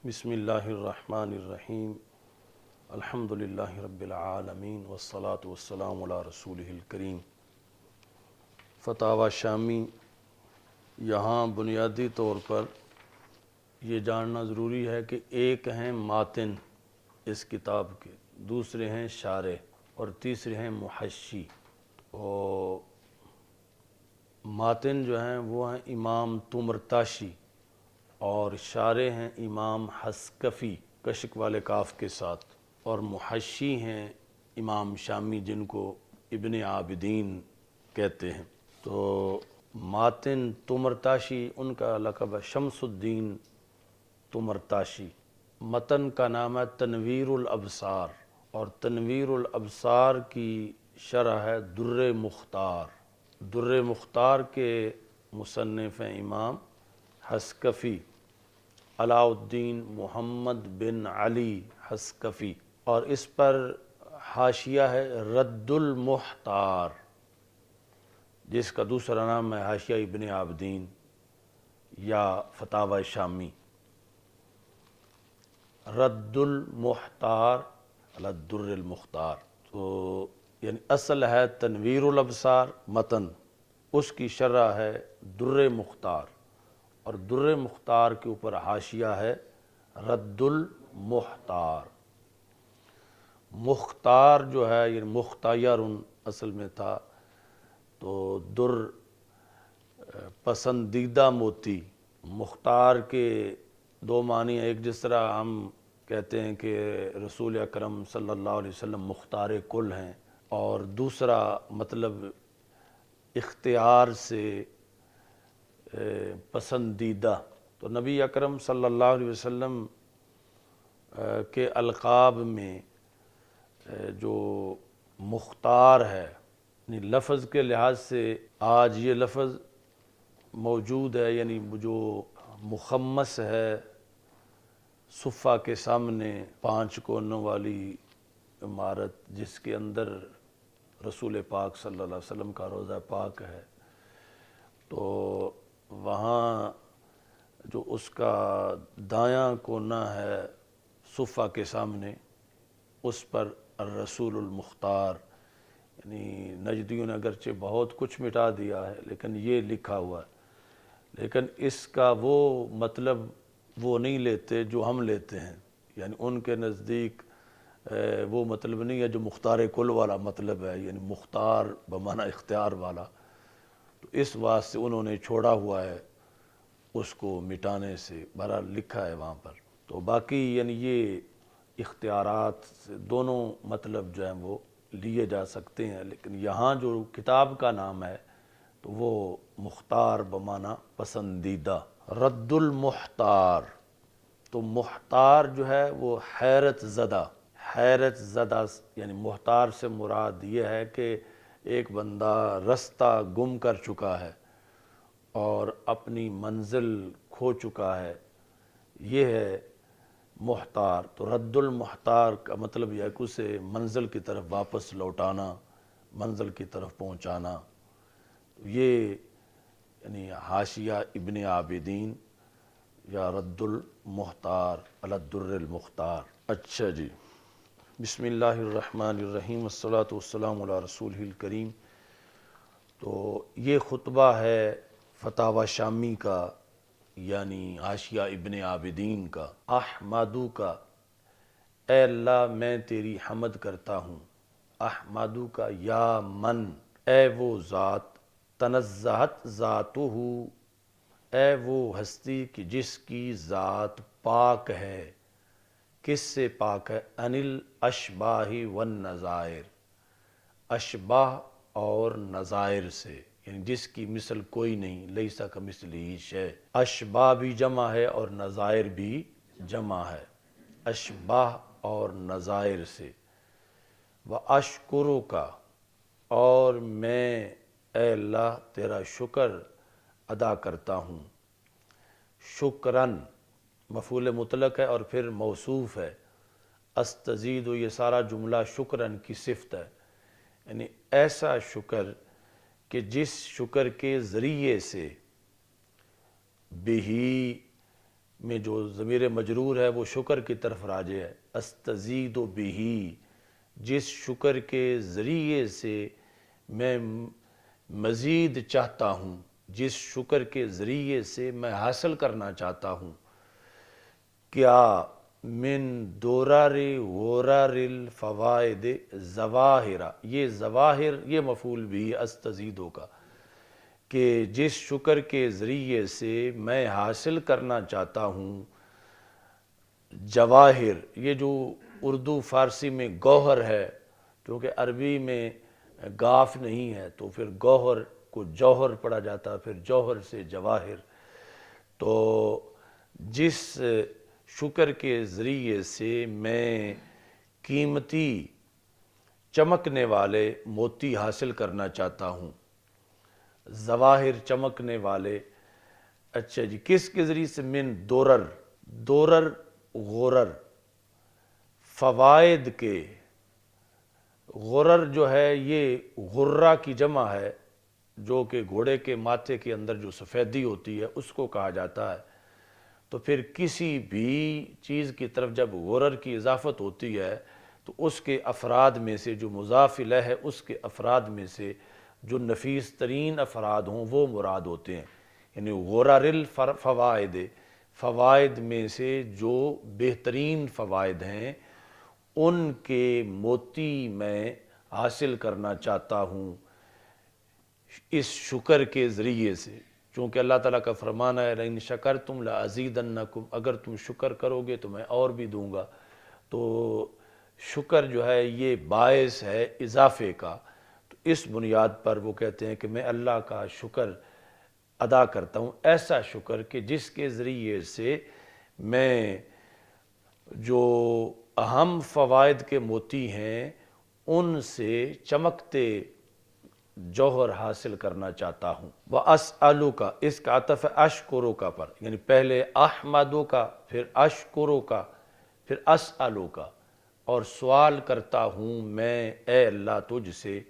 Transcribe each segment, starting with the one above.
بسم اللہ الرحمن الرحیم الحمدللہ رب العالمین والصلاة والسلام علی رسولہ الکریم۔ فتاوی شامی، یہاں بنیادی طور پر یہ جاننا ضروری ہے کہ ایک ہیں ماتن اس کتاب کے، دوسرے ہیں شارح اور تیسرے ہیں محشی۔ اور ماتن جو ہیں وہ ہیں امام طمرطاشی اور شارح ہیں امام حسکفی کشک والے کاف کے ساتھ، اور محشی ہیں امام شامی جن کو ابن عابدین کہتے ہیں۔ تو ماتن طمرطاشی ان کا لقب ہے شمس الدین طمرطاشی۔ متن کا نام ہے تنویر الابصار، اور تنویر الابصار کی شرح ہے در مختار۔ در مختار کے مصنف ہیں امام حسکفی علاء الدین محمد بن علی حسکفی، اور اس پر حاشیہ ہے رد المحتار، جس کا دوسرا نام ہے حاشیہ ابن عابدین یا فتاوی شامی۔ رد المحتار علی الدر المختار، تو یعنی اصل ہے تنویر الابصار متن، اس کی شرح ہے در مختار، اور در مختار کے اوپر حاشیہ ہے رد المحتار۔ مختار جو ہے یہ مختار اصل میں تھا، تو در پسندیدہ موتی۔ مختار کے دو معنی ہیں، ایک جس طرح ہم کہتے ہیں کہ رسول اکرم صلی اللہ علیہ وسلم مختار کل ہیں، اور دوسرا مطلب اختیار سے پسندیدہ۔ تو نبی اکرم صلی اللہ علیہ وسلم کے القاب میں جو مختار ہے، یعنی لفظ کے لحاظ سے آج یہ لفظ موجود ہے، یعنی جو مخمس ہے صفہ کے سامنے 5 کونوں والی عمارت جس کے اندر رسول پاک صلی اللہ علیہ وسلم کا روضہ پاک ہے، تو وہاں جو اس کا دایاں کونا ہے صفہ کے سامنے، اس پر الرسول المختار، یعنی نجدیوں نے اگرچہ بہت کچھ مٹا دیا ہے لیکن یہ لکھا ہوا ہے، لیکن اس کا وہ مطلب وہ نہیں لیتے جو ہم لیتے ہیں، یعنی ان کے نزدیک وہ مطلب نہیں ہے جو مختار کل والا مطلب ہے، یعنی مختار بمعنی اختیار والا۔ تو اس واسطے انہوں نے چھوڑا ہوا ہے اس کو مٹانے سے، بہرحال لکھا ہے وہاں پر۔ تو باقی یعنی یہ اختیارات سے دونوں مطلب جو ہیں وہ لیے جا سکتے ہیں، لیکن یہاں جو کتاب کا نام ہے تو وہ مختار بمعنی پسندیدہ۔ رد المحتار، تو محتار جو ہے وہ حیرت زدہ، حیرت زدہ یعنی محتار سے مراد یہ ہے کہ ایک بندہ رستہ گم کر چکا ہے اور اپنی منزل کھو چکا ہے، یہ ہے محتار۔ تو رد المحتار کا مطلب یہ ہے کہ اسے منزل کی طرف واپس لوٹانا، منزل کی طرف پہنچانا۔ یہ یعنی حاشیہ ابن عابدین یا رد المحتار علی الدر المختار۔ اچھا جی، بسم اللہ الرحمن الرحیم والصلاة والسلام علی رسولہ الکریم۔ تو یہ خطبہ ہے فتاوی شامی کا، یعنی حاشیہ ابن عابدین کا۔ احمدو کا، اے اللہ میں تیری حمد کرتا ہوں۔ احمدو کا یا من، اے وہ ذات، تنزہت ذاتہ، اے وہ ہستی کہ جس کی ذات پاک ہے۔ کس سے پاک ہے؟ عن الاشباہ والنظائر، اشباہ اور نظائر سے، یعنی جس کی مثل کوئی نہیں، لیسا کمثلہ شیء۔ اشباہ بھی جمع ہے اور نظائر بھی جمع ہے، اشباہ اور نظائر سے۔ واشکرک، اور میں اے اللہ تیرا شکر ادا کرتا ہوں۔ شکراً مفعول مطلق ہے اور پھر موصوف ہے، استزید، یہ سارا جملہ شکراً کی صفت ہے، یعنی ایسا شکر کہ جس شکر کے ذریعے سے بہی میں جو ضمیر مجرور ہے وہ شکر کی طرف راجع ہے۔ استزید بہی، جس شکر کے ذریعے سے میں مزید چاہتا ہوں، جس شکر کے ذریعے سے میں حاصل کرنا چاہتا ہوں۔ کیا من دورار غرار الفوائد ظواہر، یہ ظواہر یہ مفعول بھی استزیدو کا، کہ جس شکر کے ذریعے سے میں حاصل کرنا چاہتا ہوں جواہر، یہ جو اردو فارسی میں گوہر ہے، کیونکہ عربی میں گاف نہیں ہے تو پھر گوہر کو جوہر پڑھا جاتا ہے، پھر جوہر سے جواہر۔ تو جس شکر کے ذریعے سے میں قیمتی چمکنے والے موتی حاصل کرنا چاہتا ہوں، ظواہر چمکنے والے۔ اچھا جی، کس کے ذریعے سے؟ من دورر، دورر غرر، فوائد کے۔ غرر جو ہے یہ غرہ کی جمع ہے، جو کہ گھوڑے کے ماتھے کے اندر جو سفیدی ہوتی ہے اس کو کہا جاتا ہے۔ تو پھر کسی بھی چیز کی طرف جب غرر کی اضافت ہوتی ہے تو اس کے افراد میں سے جو مضاف الیہ ہے، اس کے افراد میں سے جو نفیس ترین افراد ہوں وہ مراد ہوتے ہیں، یعنی غرر الفوائد، فوائد میں سے جو بہترین فوائد ہیں ان کے موتی میں حاصل کرنا چاہتا ہوں اس شکر کے ذریعے سے، چونکہ اللہ تعالیٰ کا فرمان ہے لئن شکرتم لازیدنکم، اگر تم شکر کرو گے تو میں اور بھی دوں گا۔ تو شکر جو ہے یہ باعث ہے اضافے کا، تو اس بنیاد پر وہ کہتے ہیں کہ میں اللہ کا شکر ادا کرتا ہوں، ایسا شکر کہ جس کے ذریعے سے میں جو اہم فوائد کے موتی ہیں ان سے چمکتے جوہر حاصل کرنا چاہتا ہوں۔ وَأَسْأَلُكَ، اس کا عطف ہے اشکرک پر، یعنی پہلے احمدک، پھر اشکرک، پھر اسألک، اور سوال کرتا ہوں میں اے اللہ تجھ سے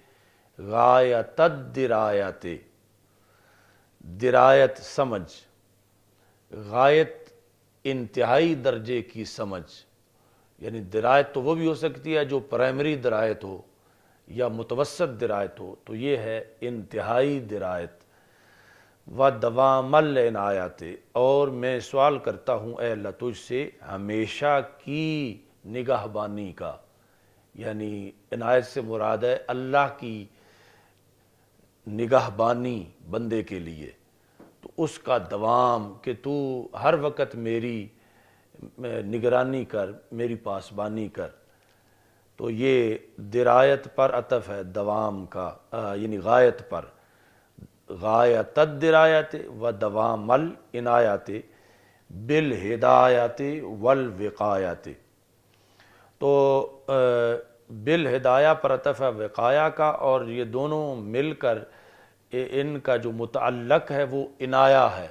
غایت الدرایت، درایت سمجھ، غایت انتہائی درجے کی سمجھ، یعنی درایت تو وہ بھی ہو سکتی ہے جو پرائمری درایت ہو یا متوسط درایت ہو، تو یہ ہے انتہائی درایت۔ وَدَوَامَ الْعِنَایَاتِ، اور میں سوال کرتا ہوں اے اللہ تجھ سے ہمیشہ کی نگہبانی کا، یعنی عنایت سے مراد ہے اللہ کی نگہبانی بندے کے لیے، تو اس کا دوام کہ تو ہر وقت میری نگرانی کر، میری پاسبانی کر۔ تو یہ درایت پر عطف ہے دوام کا، یعنی غایت پر، غایت الدرایت و دوام العنایات بالہدایات والوقایات۔ تو بالہدایہ پر عطف ہے وقایہ کا، اور یہ دونوں مل کر ان کا جو متعلق ہے وہ عنایہ ہے،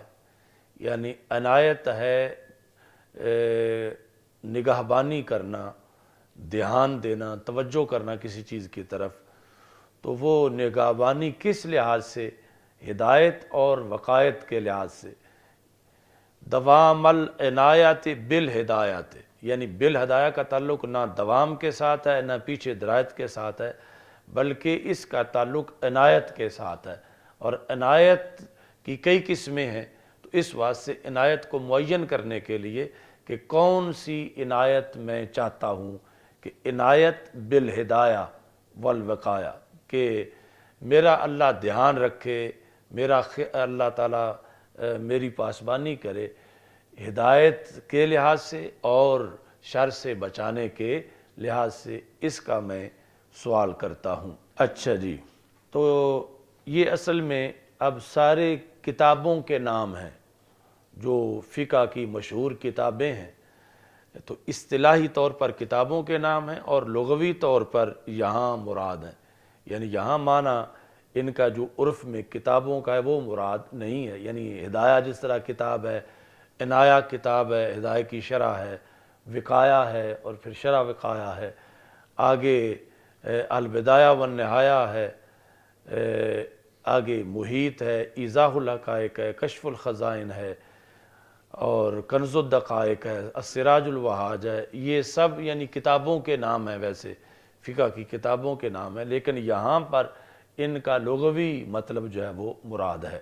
یعنی عنایت ہے نگہبانی کرنا، دھیان دینا، توجہ کرنا کسی چیز کی طرف۔ تو وہ نگہبانی کس لحاظ سے؟ ہدایت اور وقایت کے لحاظ سے۔ دوام العنایات بالہدایات، یعنی بالہدایہ کا تعلق نہ دوام کے ساتھ ہے نہ پیچھے درایت کے ساتھ ہے، بلکہ اس کا تعلق عنایت کے ساتھ ہے، اور عنایت کی کئی قسمیں ہیں، تو اس واسطے عنایت کو معین کرنے کے لیے کہ کون سی عنایت میں چاہتا ہوں، کہ عنایت بالہدایہ والوقایہ، کہ میرا اللہ دھیان رکھے، میرا اللہ تعالیٰ میری پاسبانی کرے ہدایت کے لحاظ سے اور شر سے بچانے کے لحاظ سے، اس کا میں سوال کرتا ہوں۔ اچھا جی، تو یہ اصل میں اب سارے کتابوں کے نام ہیں جو فقہ کی مشہور کتابیں ہیں، تو اصطلاحی طور پر کتابوں کے نام ہیں اور لغوی طور پر یہاں مراد ہیں، یعنی یہاں معنی ان کا جو عرف میں کتابوں کا ہے وہ مراد نہیں ہے، یعنی ہدایہ جس طرح کتاب ہے، عنایہ کتاب ہے، ہدایہ کی شرح ہے، وقایہ ہے اور پھر شرح وقایہ ہے، آگے البدایہ والنہایہ ہے، آگے محیط ہے، ایضاح الحقائق ہے، کشف الخزائن ہے، اور کنز الدقائق ہے، السراج الوہاج ہے، یہ سب یعنی کتابوں کے نام ہیں، ویسے فقہ کی کتابوں کے نام ہیں، لیکن یہاں پر ان کا لغوی مطلب جو ہے وہ مراد ہے۔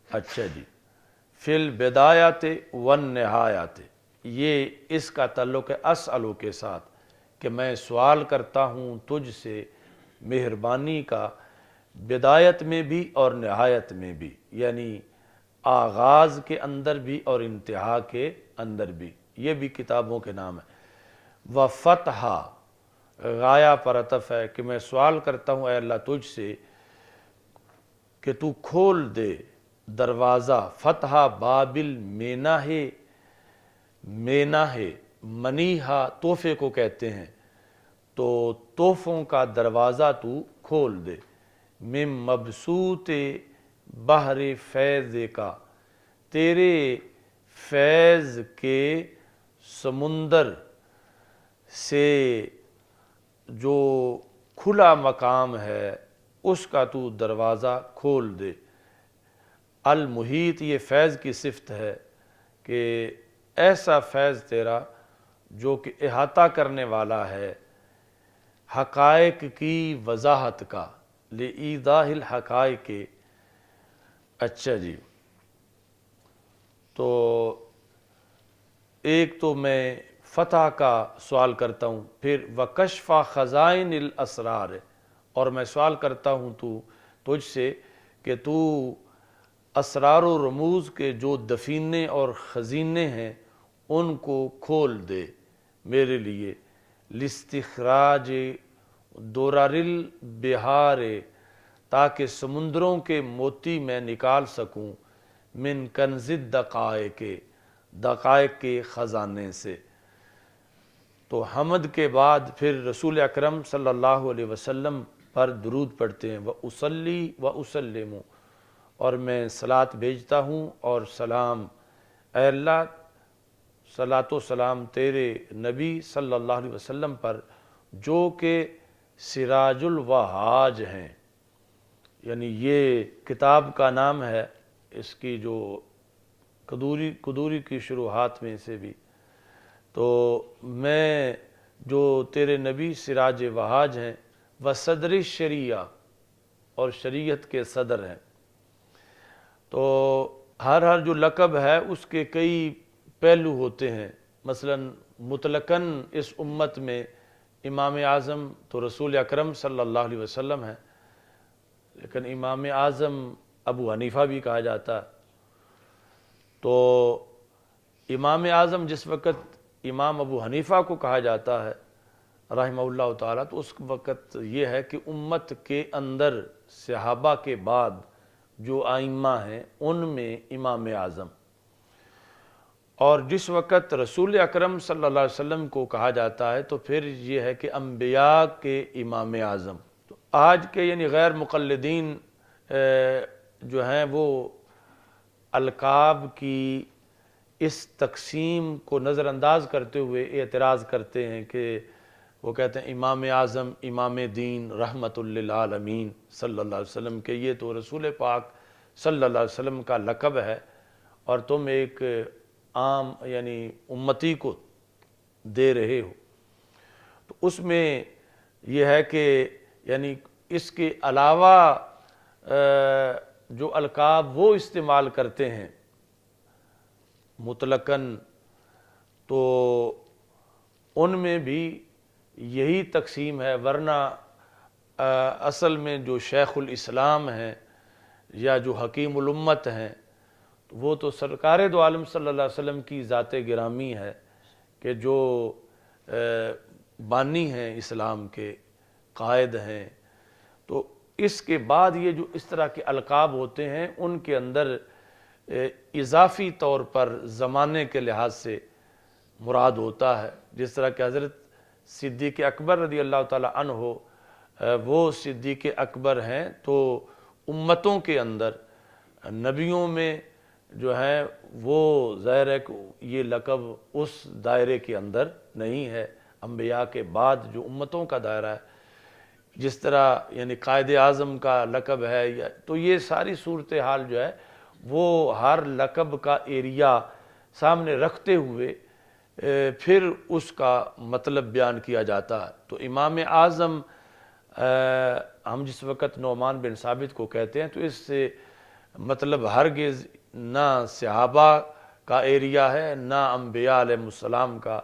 اچھا جی، فی البدایات والنہایات، یہ اس کا تعلق ہے اسألو کے ساتھ کہ میں سوال کرتا ہوں تجھ سے مہربانی کا، بدایت میں بھی اور نہایت میں بھی، یعنی آغاز کے اندر بھی اور انتہا کے اندر بھی، یہ بھی کتابوں کے نام ہے۔ وفتحا، غایہ پر عطف ہے کہ میں سوال کرتا ہوں اے اللہ تجھ سے کہ تو کھول دے دروازہ فتح بابل مینہ، مینہ منیحہ تحفے کو کہتے ہیں، تو تحفوں کا دروازہ تو کھول دے، من مبسوط بحر فیض کا، تیرے فیض کے سمندر سے جو کھلا مقام ہے اس کا تو دروازہ کھول دے۔ المحیط، یہ فیض کی صفت ہے کہ ایسا فیض تیرا جو کہ احاطہ کرنے والا ہے حقائق کی وضاحت کا، لإیضاح الحقائق۔ اچھا جی، تو ایک تو میں فتح کا سوال کرتا ہوں، پھر وکشف خزائن الاسرار، اور میں سوال کرتا ہوں تجھ سے کہ تو اسرار و رموز کے جو دفینے اور خزینے ہیں ان کو کھول دے میرے لیے، لاستخراج درر البحار، تاکہ سمندروں کے موتی میں نکال سکوں، من کنز الدقائق، دقائق کے خزانے سے۔ تو حمد کے بعد پھر رسول اکرم صلی اللہ علیہ وسلم پر درود پڑھتے ہیں، وَأُصَلِّي وَأُسَلِّمُ، اور میں صلاۃ بھیجتا ہوں اور سلام، اے اللہ صلاۃ و سلام تیرے نبی صلی اللہ علیہ وسلم پر جو کہ سراج الوہاج ہیں، یعنی یہ کتاب کا نام ہے، اس کی جو قدوری کی شروحات میں سے بھی، تو میں جو تیرے نبی سراج وہاج ہیں، وصدر الشریعہ، اور شریعت کے صدر ہیں۔ تو ہر جو لقب ہے اس کے کئی پہلو ہوتے ہیں، مثلا مطلقاً اس امت میں امام اعظم تو رسول اکرم صلی اللہ علیہ وسلم ہے، لیکن امام اعظم ابو حنیفہ بھی کہا جاتا ہے۔ تو امام اعظم جس وقت امام ابو حنیفہ کو کہا جاتا ہے رحمہ اللہ تعالیٰ، تو اس وقت یہ ہے کہ امت کے اندر صحابہ کے بعد جو ائمہ ہیں ان میں امام اعظم، اور جس وقت رسول اکرم صلی اللہ علیہ وسلم کو کہا جاتا ہے تو پھر یہ ہے کہ انبیاء کے امام اعظم۔ تو آج کے یعنی غیر مقلدین جو ہیں وہ القاب کی اس تقسیم کو نظر انداز کرتے ہوئے اعتراض کرتے ہیں کہ وہ کہتے ہیں امام اعظم امام دین رحمت للعالمین صلی اللہ علیہ وسلم، کہ یہ تو رسول پاک صلی اللہ علیہ وسلم کا لقب ہے اور تم ایک عام یعنی امتی کو دے رہے ہو۔ تو اس میں یہ ہے کہ یعنی اس کے علاوہ جو القاب وہ استعمال کرتے ہیں مطلقاً، تو ان میں بھی یہی تقسیم ہے، ورنہ اصل میں جو شیخ الاسلام ہیں یا جو حکیم الامت ہیں وہ تو سرکار دو عالم صلی اللہ علیہ وسلم کی ذات گرامی ہے کہ جو بانی ہیں اسلام کے، قائد ہیں۔ تو اس کے بعد یہ جو اس طرح کے القاب ہوتے ہیں ان کے اندر اضافی طور پر زمانے کے لحاظ سے مراد ہوتا ہے، جس طرح کہ حضرت صدیق اکبر رضی اللہ تعالیٰ عنہ وہ صدیق اکبر ہیں، تو امتوں کے اندر نبیوں میں جو ہیں وہ ظاہر ہے کہ یہ لقب اس دائرے کے اندر نہیں ہے، انبیاء کے بعد جو امتوں کا دائرہ ہے، جس طرح یعنی قائد اعظم کا لقب ہے، تو یہ ساری صورتحال جو ہے وہ ہر لقب کا ایریا سامنے رکھتے ہوئے پھر اس کا مطلب بیان کیا جاتا ہے۔ تو امام اعظم ہم جس وقت نعمان بن ثابت کو کہتے ہیں تو اس سے مطلب ہرگز نہ صحابہ کا ایریا ہے نہ انبیاء علیہ السلام کا،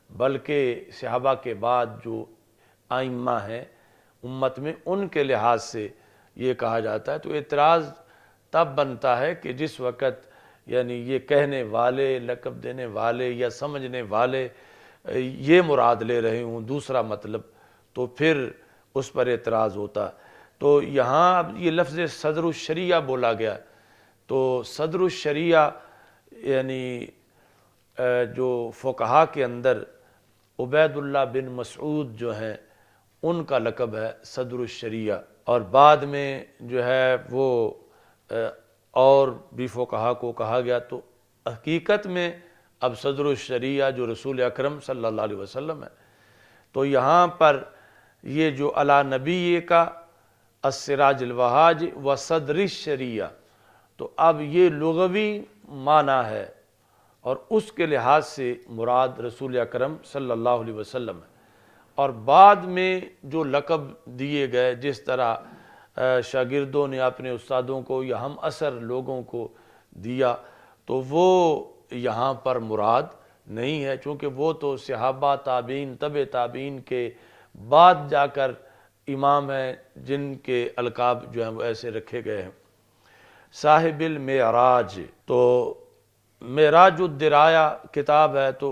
بلکہ صحابہ کے بعد جو ائمہ ہیں امت میں ان کے لحاظ سے یہ کہا جاتا ہے۔ تو اعتراض تب بنتا ہے کہ جس وقت یعنی یہ کہنے والے، لقب دینے والے یا سمجھنے والے یہ مراد لے رہے ہوں دوسرا مطلب، تو پھر اس پر اعتراض ہوتا۔ تو یہاں اب یہ لفظ صدر الشریعہ بولا گیا، تو صدر الشریعہ یعنی جو فقہا کے اندر عبید اللہ بن مسعود جو ہیں ان کا لقب ہے صدر الشریعہ، اور بعد میں جو ہے وہ اور بھی فقہا کو کہا گیا۔ تو حقیقت میں اب صدر الشریعہ جو رسول اکرم صلی اللہ علیہ وسلم ہے۔ تو یہاں پر یہ جو علی نبی کا السراج الوہاج و صدر الشریعہ، تو اب یہ لغوی معنی ہے اور اس کے لحاظ سے مراد رسول اکرم صلی اللہ علیہ وسلم ہے۔ اور بعد میں جو لقب دیے گئے، جس طرح شاگردوں نے اپنے استادوں کو یا ہم عصر لوگوں کو دیا، تو وہ یہاں پر مراد نہیں ہے، چونکہ وہ تو صحابہ، تابعین، تبع تابعین کے بعد جا کر امام ہیں جن کے القاب جو ہیں وہ ایسے رکھے گئے ہیں۔ صاحب المعراج، تو معراج الدرایا کتاب ہے، تو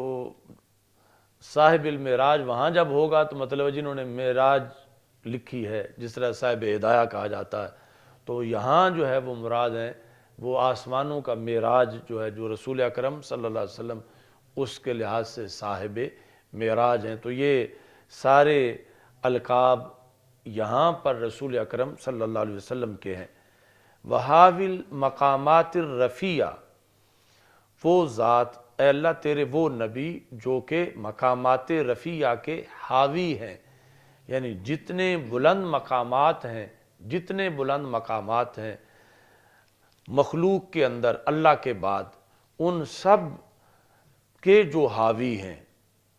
صاحب المعراج وہاں جب ہوگا تو مطلب جنہوں نے معراج لکھی ہے، جس طرح صاحب ہدایہ کہا جاتا ہے، تو یہاں جو ہے وہ مراد ہیں وہ آسمانوں کا معراج جو ہے جو رسول اکرم صلی اللہ علیہ وسلم اس کے لحاظ سے صاحب معراج ہیں۔ تو یہ سارے القاب یہاں پر رسول اکرم صلی اللہ علیہ وسلم کے ہیں۔ وحاول مقامات الرفیہ، وہ ذات اے اللہ تیرے وہ نبی جو کہ مقامات رفیہ کے حاوی ہیں، یعنی جتنے بلند مقامات ہیں، جتنے بلند مقامات ہیں مخلوق کے اندر اللہ کے بعد، ان سب کے جو حاوی ہیں،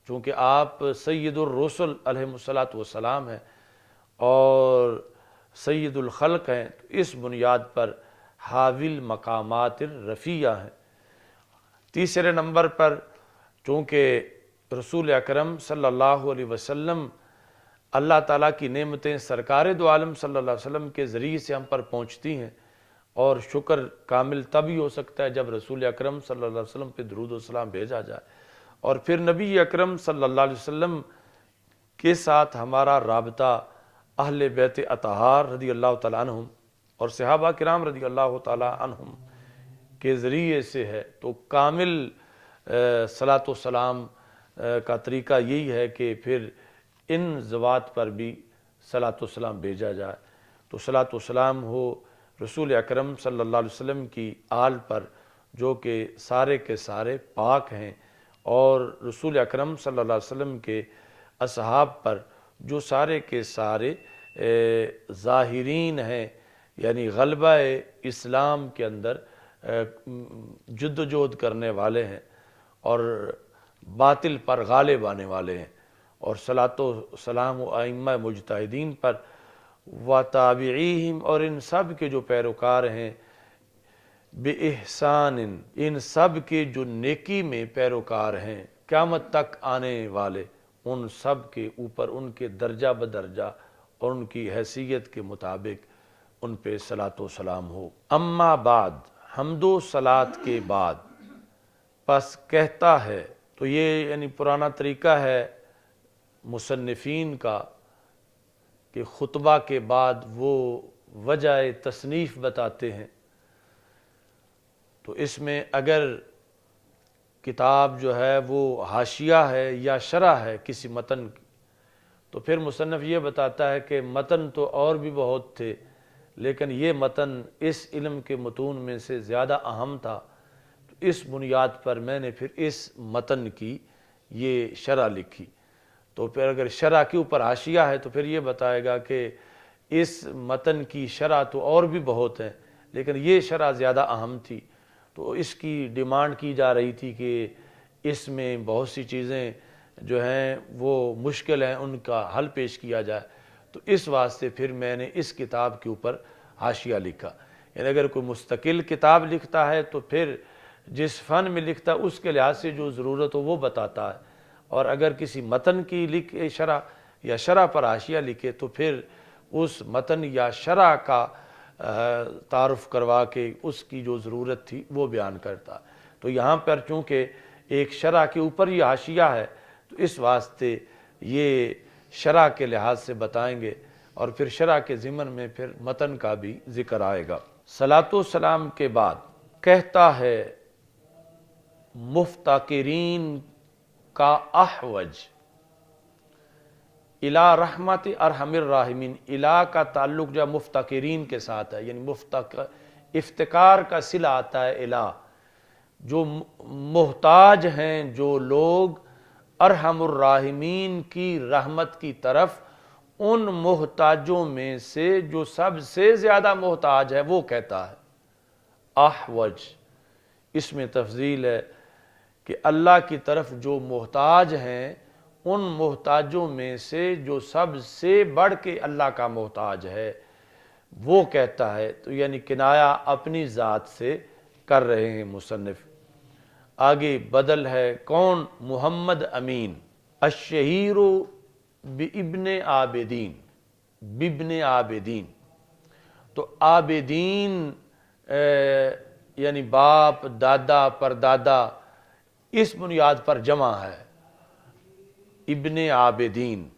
چونکہ آپ سید الرسل علیہ السلام ہیں اور سید الخلق ہیں، تو اس بنیاد پر حاوی مقامات الرفیہ ہیں۔ تیسرے نمبر پر چونکہ رسول اکرم صلی اللہ علیہ وسلم اللہ تعالیٰ کی نعمتیں سرکار دو عالم صلی اللہ علیہ وسلم کے ذریعے سے ہم پر پہنچتی ہیں، اور شکر کامل تب ہی ہو سکتا ہے جب رسول اکرم صلی اللہ علیہ وسلم پہ درود و سلام بھیجا جائے، اور پھر نبی اکرم صلی اللہ علیہ وسلم کے ساتھ ہمارا رابطہ اہل بیت اطہار رضی اللہ تعالیٰ عنہم اور صحابہ کرام رضی اللہ تعالیٰ عنہم کے ذریعے سے ہے۔ تو کامل صلاۃ و سلام کا طریقہ یہی ہے کہ پھر ان ذوات پر بھی صلاۃ و سلام بھیجا جائے۔ تو صلاۃ و سلام ہو رسول اکرم صلی اللہ علیہ وسلم کی آل پر جو کہ سارے کے سارے پاک ہیں، اور رسول اکرم صلی اللہ علیہ وسلم کے اصحاب پر جو سارے کے سارے ظاہرین ہیں، یعنی غلبہ اسلام کے اندر جد و جہد کرنے والے ہیں اور باطل پر غالب آنے والے ہیں، اور صلاۃ و سلام و ائمہ مجتہدین پر و تابعیہم، اور ان سب کے جو پیروکار ہیں بِإِحْسَانٍ، ان سب کے جو نیکی میں پیروکار ہیں قیامت تک آنے والے، ان سب کے اوپر ان کے درجہ بدرجہ اور ان کی حیثیت کے مطابق ان پہ صلاۃ و سلام ہو۔ اما بعد، حمد و صلاۃ کے بعد، پس کہتا ہے، تو یہ یعنی پرانا طریقہ ہے مصنفین کا کہ خطبہ کے بعد وہ وجہ تصنیف بتاتے ہیں۔ تو اس میں اگر کتاب جو ہے وہ حاشیہ ہے یا شرح ہے کسی متن کی، تو پھر مصنف یہ بتاتا ہے کہ متن تو اور بھی بہت تھے، لیکن یہ متن اس علم کے متون میں سے زیادہ اہم تھا، تو اس بنیاد پر میں نے پھر اس متن کی یہ شرح لکھی۔ تو پھر اگر شرح کے اوپر حاشیہ ہے تو پھر یہ بتائے گا کہ اس متن کی شرح تو اور بھی بہت ہیں، لیکن یہ شرح زیادہ اہم تھی، تو اس کی ڈیمانڈ کی جا رہی تھی کہ اس میں بہت سی چیزیں جو ہیں وہ مشکل ہیں، ان کا حل پیش کیا جائے۔ تو اس واسطے پھر میں نے اس کتاب کے اوپر حاشیہ لکھا۔ یعنی اگر کوئی مستقل کتاب لکھتا ہے تو پھر جس فن میں لکھتا ہے اس کے لحاظ سے جو ضرورت ہو وہ بتاتا ہے، اور اگر کسی متن کی لکھے شرح یا شرح پر حاشیہ لکھے تو پھر اس متن یا شرح کا تعارف کروا کے اس کی جو ضرورت تھی وہ بیان کرتا۔ تو یہاں پر چونکہ ایک شرح کے اوپر یہ حاشیہ ہے تو اس واسطے یہ شرح کے لحاظ سے بتائیں گے، اور پھر شرح کے ضمن میں پھر متن کا بھی ذکر آئے گا۔ صلاۃ و سلام کے بعد کہتا ہے مفتقرین کا احوج الی رحمت ارحم الراحمین۔ الی کا تعلق جو مفتقرین کے ساتھ ہے، یعنی افتقار کا صلہ آتا ہے الی، جو محتاج ہیں جو لوگ ارحم الراحمین کی رحمت کی طرف، ان محتاجوں میں سے جو سب سے زیادہ محتاج ہے وہ کہتا ہے احوج۔ اس میں تفضیل ہے کہ اللہ کی طرف جو محتاج ہیں ان محتاجوں میں سے جو سب سے بڑھ کے اللہ کا محتاج ہے وہ کہتا ہے، تو یعنی کنایہ اپنی ذات سے کر رہے ہیں مصنف۔ آگے بدل ہے کون؟ محمد امین الشہیر بابن عابدین، بابن عابدین۔ تو عابدین یعنی باپ، دادا، پردادا، اس بنیاد پر جمع ہے ابن عابدین۔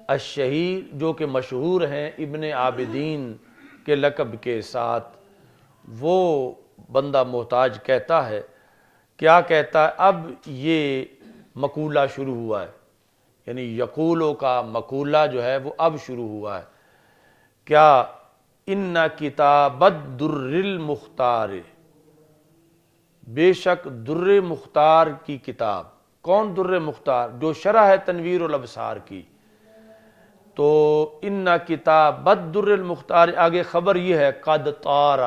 الشہیر جو کہ مشہور ہیں ابن عابدین کے لقب کے ساتھ، وہ بندہ محتاج کہتا ہے۔ کیا کہتا ہے؟ اب یہ مقولہ شروع ہوا ہے، یعنی یقولوں کا مقولہ جو ہے وہ اب شروع ہوا ہے۔ کیا؟ ان کتاب الدر المختار، بے شک در مختار کی کتاب۔ کون در مختار؟ جو شرح ہے تنویر الابصار کی۔ تو ان کتاب الدر المختار، آگے خبر یہ ہے قد طار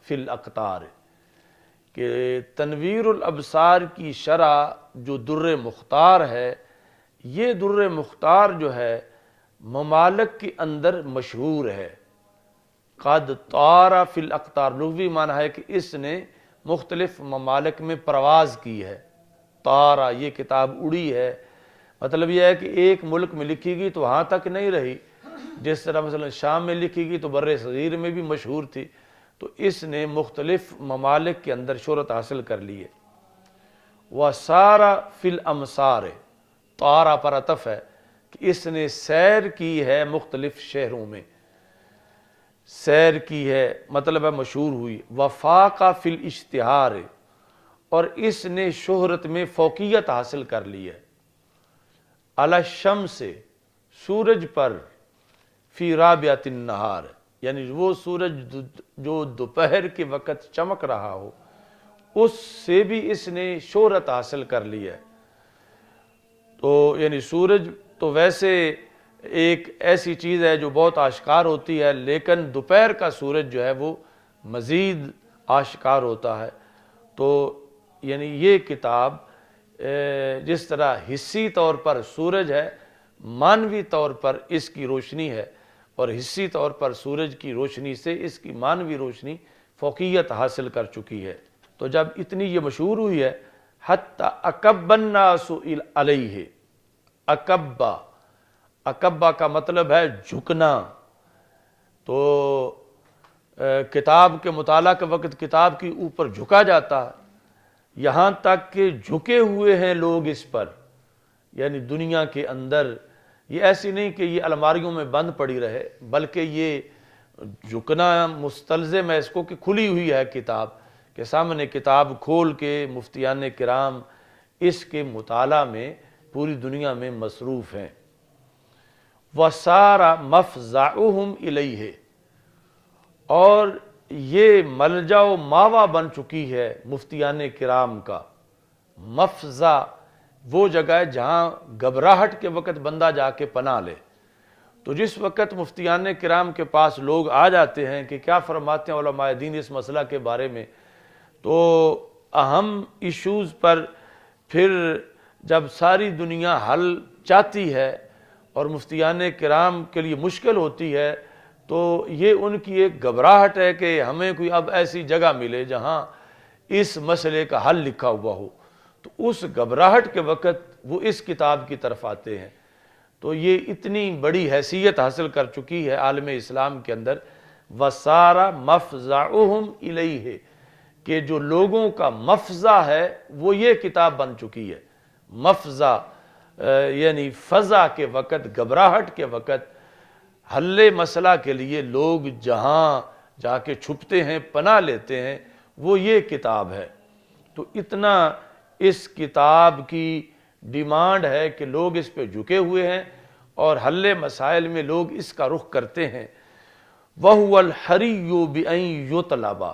فی الاقطار، کہ تنویر الابصار کی شرح جو در مختار ہے، یہ در مختار جو ہے ممالک کے اندر مشہور ہے۔ قد طار فی الاقطار لغوی معنی ہے کہ اس نے مختلف ممالک میں پرواز کی ہے۔ طارہ یہ کتاب اڑی ہے، مطلب یہ ہے کہ ایک ملک میں لکھی گئی تو وہاں تک نہیں رہی، جس طرح مثلا شام میں لکھی گئی تو بر صغیر میں بھی مشہور تھی، تو اس نے مختلف ممالک کے اندر شہرت حاصل کر لی ہے۔ وَسَارَ فِي الْأَمْصَارِ، طارہ پر عطف ہے کہ اس نے سیر کی ہے مختلف شہروں میں، سیر کی ہے مطلب ہے مشہور ہوئی۔ وَفَاقَ فِي الْإِشْتِهَارِ، اور اس نے شہرت میں فوقیت حاصل کر لی ہے۔ عَلَى الشَّمْسِ، سورج پر، فی رابعۃ النہار، یعنی وہ سورج جو دوپہر کے وقت چمک رہا ہو اس سے بھی اس نے شہرت حاصل کر لی ہے۔ تو یعنی سورج تو ویسے ایک ایسی چیز ہے جو بہت آشکار ہوتی ہے، لیکن دوپہر کا سورج جو ہے وہ مزید آشکار ہوتا ہے۔ تو یعنی یہ کتاب جس طرح حصی طور پر سورج ہے، معنوی طور پر اس کی روشنی ہے، اور حصی طور پر سورج کی روشنی سے اس کی معنوی روشنی فوقیت حاصل کر چکی ہے۔ تو جب اتنی یہ مشہور ہوئی ہے، حتی اکب الناس علیہ، اکبا، اکبا کا مطلب ہے جھکنا۔ تو کتاب کے مطالعہ کے وقت کتاب کے اوپر جھکا جاتا ہے، یہاں تک کہ جھکے ہوئے ہیں لوگ اس پر، یعنی دنیا کے اندر۔ یہ ایسی نہیں کہ یہ الماریوں میں بند پڑی رہے، بلکہ یہ جھکنا مستلزم ہے اس کو کہ کھلی ہوئی ہے کتاب کے سامنے، کتاب کھول کے مفتیان کرام اس کے مطالعہ میں پوری دنیا میں مصروف ہیں۔ وَسَارَ مَفْزَعُهُمْ إِلَيْهِ، اور یہ ملجا و ماوا بن چکی ہے مفتیان کرام کا۔ مفزع وہ جگہ ہے جہاں گھبراہٹ کے وقت بندہ جا کے پناہ لے، تو جس وقت مفتیان کرام کے پاس لوگ آ جاتے ہیں کہ کیا فرماتے ہیں علماء دین اس مسئلہ کے بارے میں، تو اہم ایشوز پر پھر جب ساری دنیا حل چاہتی ہے اور مفتیان کرام کے لیے مشکل ہوتی ہے، تو یہ ان کی ایک گھبراہٹ ہے کہ ہمیں کوئی اب ایسی جگہ ملے جہاں اس مسئلے کا حل لکھا ہوا ہو۔ تو اس گھبراہٹ کے وقت وہ اس کتاب کی طرف آتے ہیں۔ تو یہ اتنی بڑی حیثیت حاصل کر چکی ہے عالم اسلام کے اندر، وَسَارَ مَفْزَعُهُمْ إِلَيْهِ، کہ جو لوگوں کا مفزع ہے وہ یہ کتاب بن چکی ہے۔ مفزع یعنی فزع کے وقت، گھبراہٹ کے وقت حل مسئلہ کے لیے لوگ جہاں جا کے چھپتے ہیں، پناہ لیتے ہیں، وہ یہ کتاب ہے۔ تو اتنا اس کتاب کی ڈیمانڈ ہے کہ لوگ اس پہ جھکے ہوئے ہیں اور حل مسائل میں لوگ اس کا رخ کرتے ہیں۔ وَهُوَ الْحَرِيُّ بِأَن يُطْلَبَ،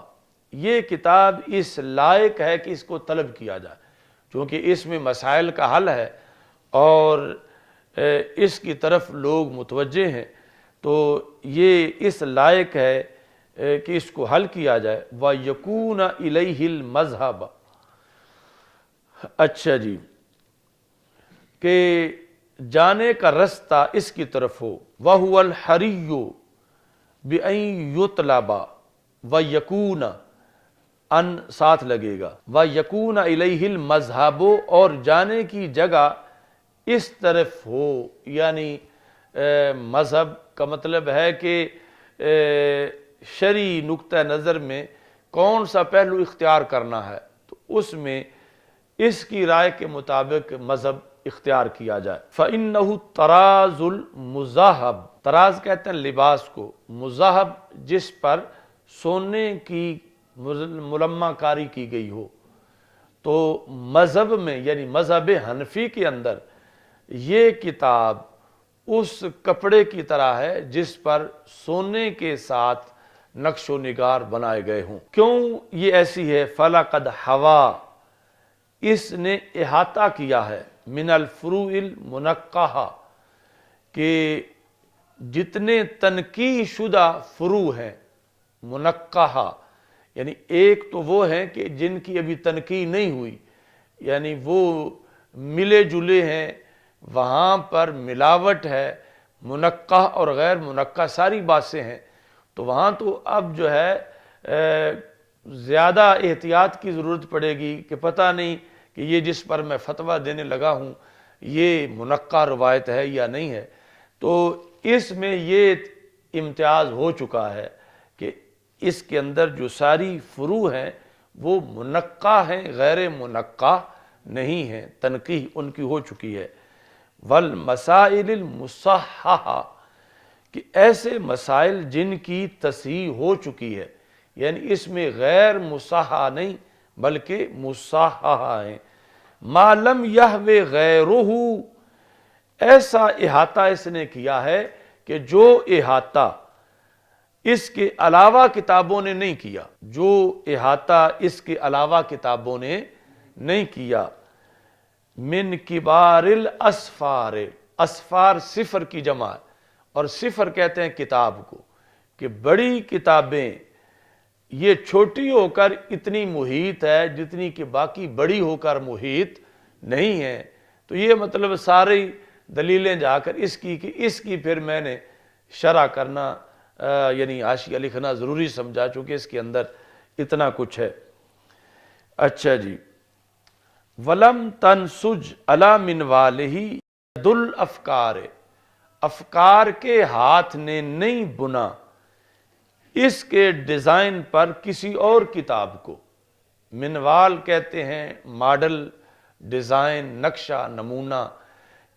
یہ کتاب اس لائق ہے کہ اس کو طلب کیا جائے، چونکہ اس میں مسائل کا حل ہے اور اس کی طرف لوگ متوجہ ہیں، تو یہ اس لائق ہے کہ اس کو حل کیا جائے۔ وَيَكُونَ إِلَيْهِ الْمَذْهَبَ، اچھا جی، کہ جانے کا رستہ اس کی طرف ہو۔ وَهُوَ الْحَرِيُّ بِأَن يُطْلَبَ وَيَكُونَ، ان ساتھ لگے گا، وَيَكُونَ إِلَيْهِ الْمَذْهَبُ، اور جانے کی جگہ اس طرف ہو، یعنی مذہب کا مطلب ہے کہ شرعی نقطہ نظر میں کون سا پہلو اختیار کرنا ہے، تو اس میں اس کی رائے کے مطابق مذہب اختیار کیا جائے۔ فَإِنَّهُ الطَّرَازُ الْمُذَاهَب، طراز کہتے ہیں لباس کو، مذاہب جس پر سونے کی ملمع کاری کی گئی ہو۔ تو مذہب میں یعنی مذہب حنفی کے اندر یہ کتاب اس کپڑے کی طرح ہے جس پر سونے کے ساتھ نقش و نگار بنائے گئے ہوں۔ کیوں یہ ایسی ہے؟ فَلَقَدْ حَوَا، اس نے احاطہ کیا ہے، من الفروع المنقحہ، کہ جتنے تنقیح شدہ فروع ہیں، منقحہ یعنی ایک تو وہ ہیں کہ جن کی ابھی تنقیح نہیں ہوئی، یعنی وہ ملے جلے ہیں، وہاں پر ملاوٹ ہے، منقح اور غیر منقح ساری باتیں ہیں، تو وہاں تو اب جو ہے زیادہ احتیاط کی ضرورت پڑے گی کہ پتہ نہیں کہ یہ جس پر میں فتویٰ دینے لگا ہوں یہ منقح روایت ہے یا نہیں ہے۔ تو اس میں یہ امتیاز ہو چکا ہے کہ اس کے اندر جو ساری فروع ہیں وہ منقح ہیں، غیر منقح نہیں ہیں، تنقیح ان کی ہو چکی ہے۔ والمسائل المصححہ، کہ ایسے مسائل جن کی تصحیح ہو چکی ہے، یعنی اس میں غیر مصحح نہیں بلکہ مصححہ ہیں۔ ما لم یحوی غیرہ، ایسا احاطہ اس نے کیا ہے کہ جو احاطہ اس کے علاوہ کتابوں نے نہیں کیا، جو احاطہ اس کے علاوہ کتابوں نے نہیں کیا۔ من کبار الاسفار، اسفار صفر کی جمع ہے، اور صفر کہتے ہیں کتاب کو، کہ بڑی کتابیں یہ چھوٹی ہو کر اتنی محیط ہے جتنی کہ باقی بڑی ہو کر محیط نہیں ہے۔ تو یہ مطلب ساری دلیلیں جا کر اس کی پھر میں نے شرح کرنا یعنی حاشیہ لکھنا ضروری سمجھا، چونکہ اس کے اندر اتنا کچھ ہے۔ اچھا جی، وَلَمْ تَنْسُجْ عَلَى مِنْوَالِهِ يَدُ الْأَفْكَارِ، افکار کے ہاتھ نے نہیں بنا اس کے ڈیزائن پر کسی اور کتاب کو۔ منوال کہتے ہیں ماڈل، ڈیزائن، نقشہ، نمونہ،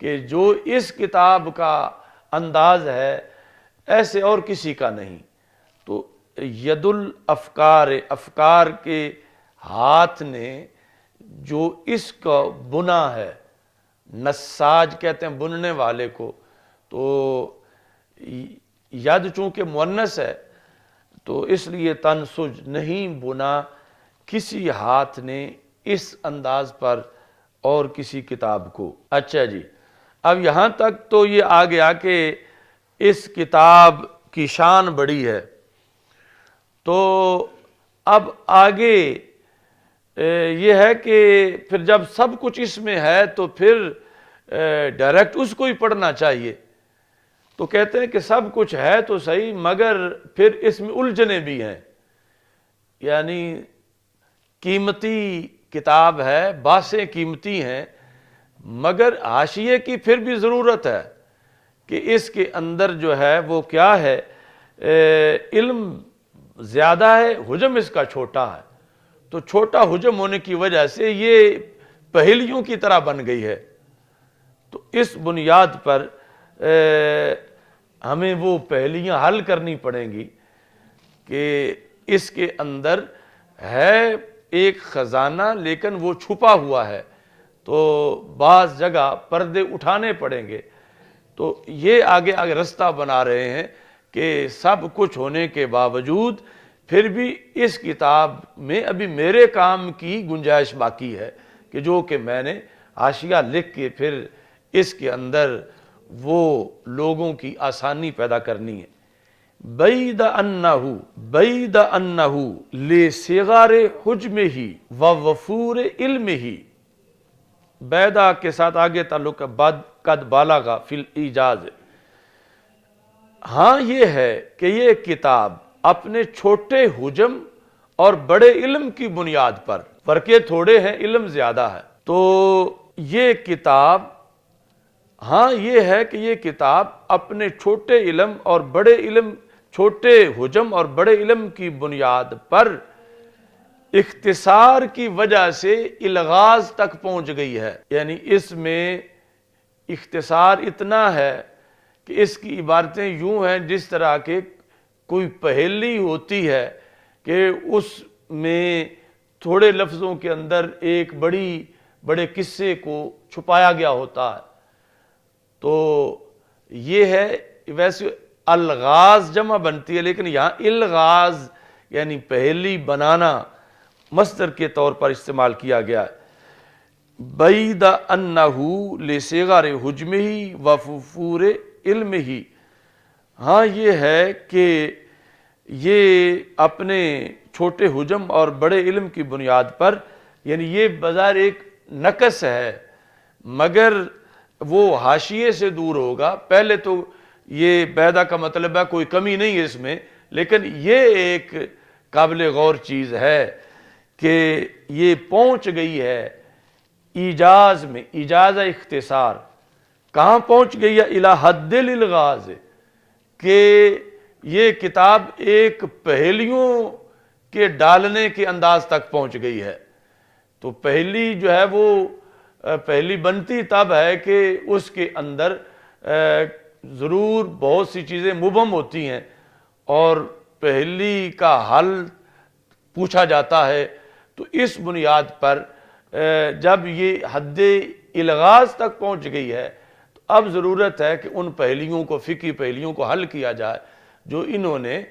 کہ جو اس کتاب کا انداز ہے ایسے اور کسی کا نہیں۔ تو ید الافکار، افکار کے ہاتھ نے جو اس کا بنا ہے، نساج کہتے ہیں بننے والے کو، تو ید چونکہ مؤنث ہے تو اس لیے تنسج، نہیں بنا کسی ہاتھ نے اس انداز پر اور کسی کتاب کو۔ اچھا جی، اب یہاں تک تو یہ آ گیا کہ اس کتاب کی شان بڑی ہے۔ تو اب آگے یہ ہے کہ پھر جب سب کچھ اس میں ہے تو پھر ڈائریکٹ اس کو ہی پڑھنا چاہیے۔ تو کہتے ہیں کہ سب کچھ ہے تو صحیح، مگر پھر اس میں الجھنیں بھی ہیں، یعنی قیمتی کتاب ہے، باسیں قیمتی ہیں، مگر حاشیے کی پھر بھی ضرورت ہے کہ اس کے اندر جو ہے وہ کیا ہے، علم زیادہ ہے، حجم اس کا چھوٹا ہے، تو چھوٹا حجم ہونے کی وجہ سے یہ پہیلیوں کی طرح بن گئی ہے۔ تو اس بنیاد پر ہمیں وہ پہیلیاں حل کرنی پڑیں گی کہ اس کے اندر ہے ایک خزانہ لیکن وہ چھپا ہوا ہے، تو بعض جگہ پردے اٹھانے پڑیں گے۔ تو یہ آگے رستہ بنا رہے ہیں کہ سب کچھ ہونے کے باوجود پھر بھی اس کتاب میں ابھی میرے کام کی گنجائش باقی ہے کہ جو کہ میں نے حاشیہ لکھ کے پھر اس کے اندر وہ لوگوں کی آسانی پیدا کرنی ہے۔ بعید انہ لصغار حجمہ ووفور علمہ، بیدہ کے ساتھ آگے تعلق ہے، قد بالغ فی الایجاز۔ ہاں یہ ہے کہ یہ کتاب اپنے چھوٹے حجم اور بڑے علم کی بنیاد پر، فرقے تھوڑے ہیں، علم زیادہ ہے، تو یہ کتاب، ہاں یہ ہے کہ یہ کتاب اپنے چھوٹے علم اور بڑے علم، چھوٹے حجم اور بڑے علم کی بنیاد پر اختصار کی وجہ سے الغاز تک پہنچ گئی ہے، یعنی اس میں اختصار اتنا ہے کہ اس کی عبارتیں یوں ہیں جس طرح کہ کوئی پہیلی ہوتی ہے کہ اس میں تھوڑے لفظوں کے اندر ایک بڑے قصے کو چھپایا گیا ہوتا ہے۔ تو یہ ہے، ویسے الغاز جمع بنتی ہے لیکن یہاں الغاز یعنی پہیلی بنانا مصدر کے طور پر استعمال کیا گیا ہے۔ بعید انہ لصغار حجمہ ووفور علمہ، ہاں یہ ہے کہ یہ اپنے چھوٹے حجم اور بڑے علم کی بنیاد پر، یعنی یہ بظاہر ایک نقص ہے مگر وہ حاشیے سے دور ہوگا۔ پہلے تو یہ بیدہ کا مطلب ہے کوئی کمی نہیں ہے اس میں، لیکن یہ ایک قابل غور چیز ہے کہ یہ پہنچ گئی ہے ایجاز میں، ایجاز اختصار کہاں پہنچ گئی ہے، الی حد الالغاز، کہ یہ کتاب ایک پہیلیوں کے ڈالنے کے انداز تک پہنچ گئی ہے۔ تو پہلی جو ہے وہ پہلی بنتی تب ہے کہ اس کے اندر ضرور بہت سی چیزیں مبہم ہوتی ہیں اور پہلی کا حل پوچھا جاتا ہے، تو اس بنیاد پر جب یہ حد الغاز تک پہنچ گئی ہے تو اب ضرورت ہے کہ ان پہلیوں کو، فقہی پہلیوں کو حل کیا جائے جو انہوں نے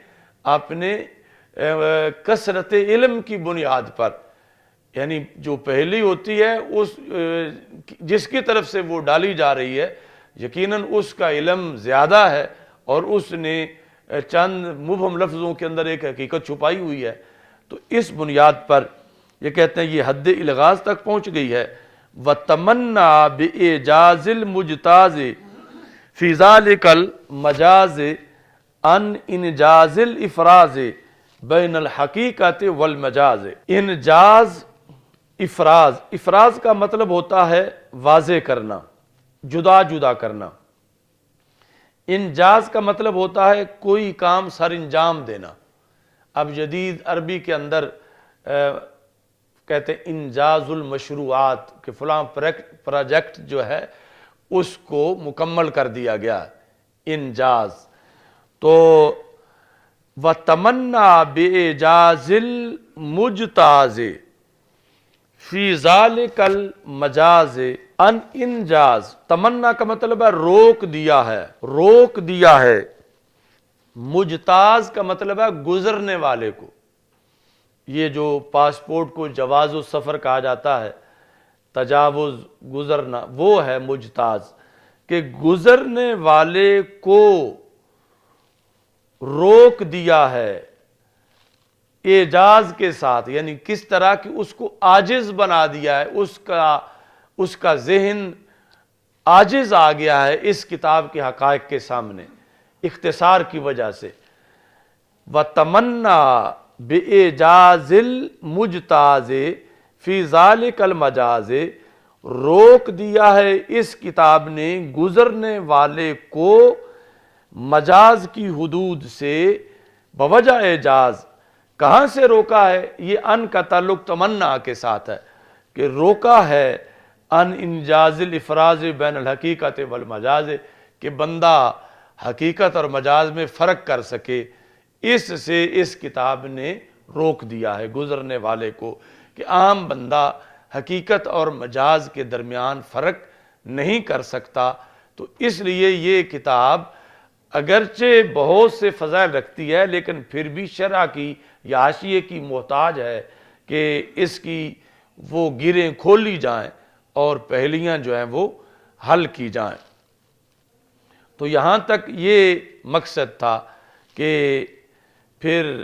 اپنے کثرت علم کی بنیاد پر، یعنی جو پہلی ہوتی ہے اس جس کی طرف سے وہ ڈالی جا رہی ہے یقیناً اس کا علم زیادہ ہے اور اس نے چند مبہم لفظوں کے اندر ایک حقیقت چھپائی ہوئی ہے، تو اس بنیاد پر یہ کہتے ہیں یہ حد الغاز تک پہنچ گئی ہے۔ وَتَمَنَّا بِإِعْجَازِ الْمُجْتَازِ فِي ذَلِكَ الْمَجَازِ عَنْ إِنْجَازِ الْإِفْرَازِ بَيْنَ الْحَقِيقَةِ وَالْمَجَازِ۔ انجاز، افراز، افراز کا مطلب ہوتا ہے واضح کرنا، جدا جدا کرنا۔ انجاز کا مطلب ہوتا ہے کوئی کام سر انجام دینا۔ اب جدید عربی کے اندر کہتے ہیں انجاز المشروعات، کہ فلاں پروجیکٹ جو ہے اس کو مکمل کر دیا گیا، انجاز۔ تو وَتَمَنَّا بِإِعْجَازِ الْمُجْتَازِ فِي ذَلِكَ الْمَجَازِ عَنْ انجاز، تمنا کا مطلب ہے روک دیا ہے، روک دیا ہے۔ مجتاز کا مطلب ہے گزرنے والے کو، یہ جو پاسپورٹ کو جواز السفر کہا جاتا ہے، تجاوز، گزرنا، وہ ہے مجتاز، کہ گزرنے والے کو روک دیا ہے اعجاز کے ساتھ، یعنی کس طرح کہ اس کو عاجز بنا دیا ہے، اس کا ذہن عاجز آ گیا ہے اس کتاب کے حقائق کے سامنے اختصار کی وجہ سے۔ وَتَمَنَّا بِإِعْجَازِ الْمُجْتَازِ فِي ذَلِكَ الْمَجَازِ، روک دیا ہے اس کتاب نے گزرنے والے کو مجاز کی حدود سے بوجہ اعجاز۔ کہاں سے روکا ہے؟ یہ ان کا تعلق تمنا کے ساتھ ہے کہ روکا ہے ان انجاز الافراز بین الحقیقت والمجاز، کہ بندہ حقیقت اور مجاز میں فرق کر سکے، اس سے اس کتاب نے روک دیا ہے گزرنے والے کو کہ عام بندہ حقیقت اور مجاز کے درمیان فرق نہیں کر سکتا۔ تو اس لیے یہ کتاب اگرچہ بہت سے فضائل رکھتی ہے لیکن پھر بھی شرح کی یا حاشیے کی محتاج ہے کہ اس کی وہ گریں کھولی جائیں اور پہلیاں جو ہیں وہ حل کی جائیں۔ تو یہاں تک یہ مقصد تھا کہ پھر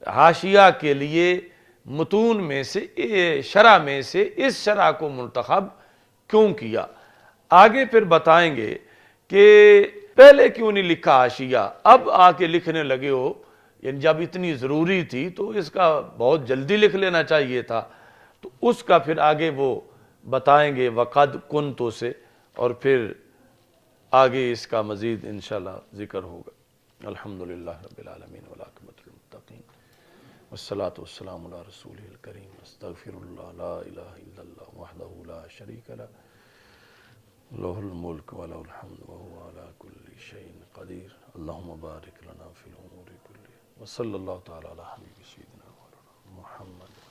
حاشیہ کے لیے متون میں سے شرح میں سے اس شرح کو منتخب کیوں کیا۔ آگے پھر بتائیں گے کہ پہلے کیوں نہیں لکھا حاشیہ، اب آ کے لکھنے لگے ہو، یعنی جب اتنی ضروری تھی تو اس کا بہت جلدی لکھ لینا چاہیے تھا۔ تو اس کا پھر آگے وہ بتائیں گے وقد کنتو سے، اور پھر آگے اس کا مزید انشاءاللہ ذکر ہوگا۔ الحمدللہ رب العالمین والعاقبۃ للمتقین والصلاة والسلام علی رسولہ الکریم استغفر اللہ لا الہ الا اللہ وحدہ لا شریک لہ لہ الملک ولہ الحمد وہو علی کل شیء قدیر اللہم بارک لنا فی الامور کلها وصلی اللہ تعالی علی حبیب سیدنا مولانا محمد